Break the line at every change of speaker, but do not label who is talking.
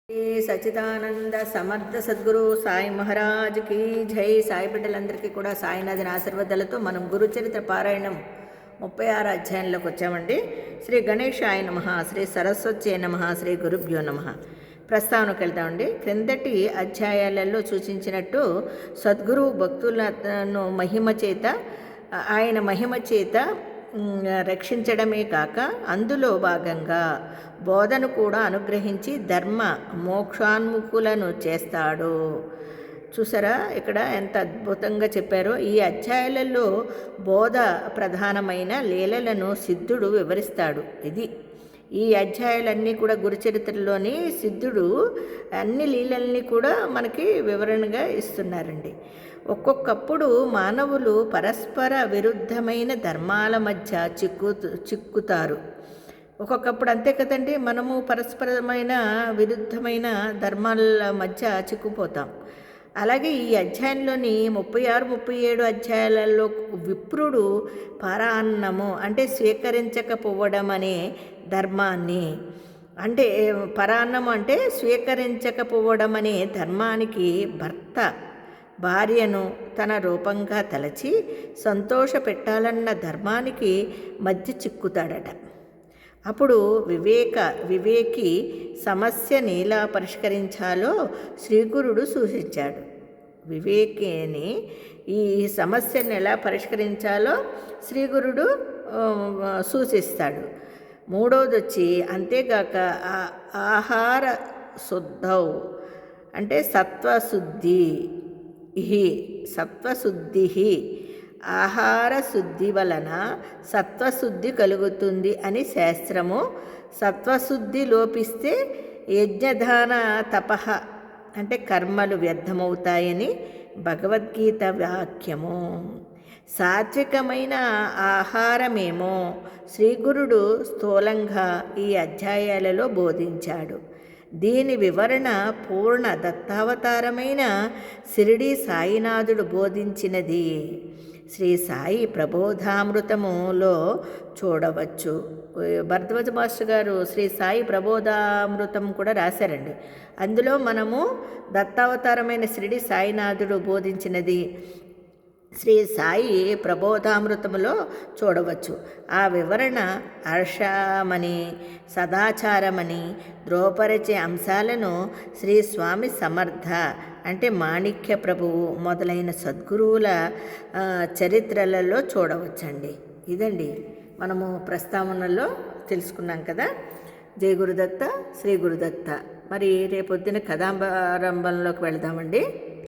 శ్రీ సచిదానంద సమర్థ సద్గురు సాయి మహారాజ్ కి జై. సాయి బిడ్డలందరికీ కూడా సాయినాథన్ ఆశీర్వాదాలతో మనం గురుచరిత్ర పారాయణం 36 అధ్యాయంలోకి వచ్చామండి. శ్రీ గణేశాయ నమః, శ్రీ సరస్వత్యై నమః, శ్రీ గురుభ్యో నమః. ప్రస్తావనకు వెళ్తామండి. క్రిందటి అధ్యాయాలలో సూచించినట్టు సద్గురు భక్తులను ఆయన మహిమ చేత రక్షించడమే కాక అందులో భాగంగా బోధను కూడా అనుగ్రహించి ధర్మ మోక్షాన్ముఖులను చేస్తాడు. చూసారా ఇక్కడ ఎంత అద్భుతంగా చెప్పారో. ఈ అధ్యాయాలలో బోధ ప్రధానమైన లీలలను సిద్ధుడు వివరిస్తాడు. ఈ అధ్యాయాలన్నీ కూడా గురుచరిత్రలోని సిద్ధుడు అన్ని లీలల్ని కూడా మనకి వివరణగా ఇస్తున్నారండి. ఒక్కొక్కప్పుడు మానవులు పరస్పర విరుద్ధమైన ధర్మాల మధ్య చిక్కుతారు. ఒక్కొక్కప్పుడు అంతే కదండి, మనము పరస్పరమైన విరుద్ధమైన ధర్మాల మధ్య చిక్కుపోతాం. అలాగే ఈ అధ్యాయంలోని 36, 37 అధ్యాయాలలో విప్రుడు పరాన్నము అంటే స్వీకరించకపోవడం అనే ధర్మాన్ని, అంటే పరాన్నము అంటే స్వీకరించకపోవడం అనే ధర్మానికి భర్త భార్యను తన రూపంగా తలచి సంతోష పెట్టాలన్న ధర్మానికి మధ్య చిక్కుతాడట. అప్పుడు వివేకి సమస్యని ఎలా పరిష్కరించాలో శ్రీగురుడు సూచించాడు. వివేకిని ఈ సమస్యను ఎలా పరిష్కరించాలో శ్రీగురుడు సూచిస్తాడు. మూడవది వచ్చి అంతేగాక ఆహార శుద్ధౌ అంటే సత్వశుద్ధి, ఆహార శుద్ధి వలన సత్వశుద్ధి కలుగుతుంది అని శాస్త్రము. సత్వశుద్ధి లోపిస్తే యజ్ఞదాన తపః అంటే కర్మలు వ్యర్థమవుతాయని భగవద్గీత వాక్యము. సాత్వికమైన ఆహారమేమో శ్రీగురుడు స్థూలంగా ఈ అధ్యాయాలలో బోధించాడు. దీని వివరణ పూర్ణ దత్తావతారమైన షిరిడీ సాయినాథుడు బోధించినది శ్రీ సాయి ప్రబోధామృతములో చూడవచ్చు. భరద్వాజ మాస్టర్ గారు శ్రీ సాయి ప్రబోధామృతం కూడా రాశారండి. అందులో మనము దత్తావతారమైన షిరిడీ సాయినాథుడు బోధించినది శ్రీ సాయి ప్రబోధామృతములో చూడవచ్చు. ఆ వివరణ హర్షమని సదాచారమని ధ్రువపరిచే అంశాలను శ్రీ స్వామి సమర్థ అంటే మాణిక్య ప్రభువు మొదలైన సద్గురువుల చరిత్రలలో చూడవచ్చండి. ఇదండి మనము ప్రస్తావనలో తెలుసుకున్నాం కదా. జై గురుదత్త, శ్రీ గురుదత్త. మరి రేపొద్దున కథారంభంలోకి వెళదామండి.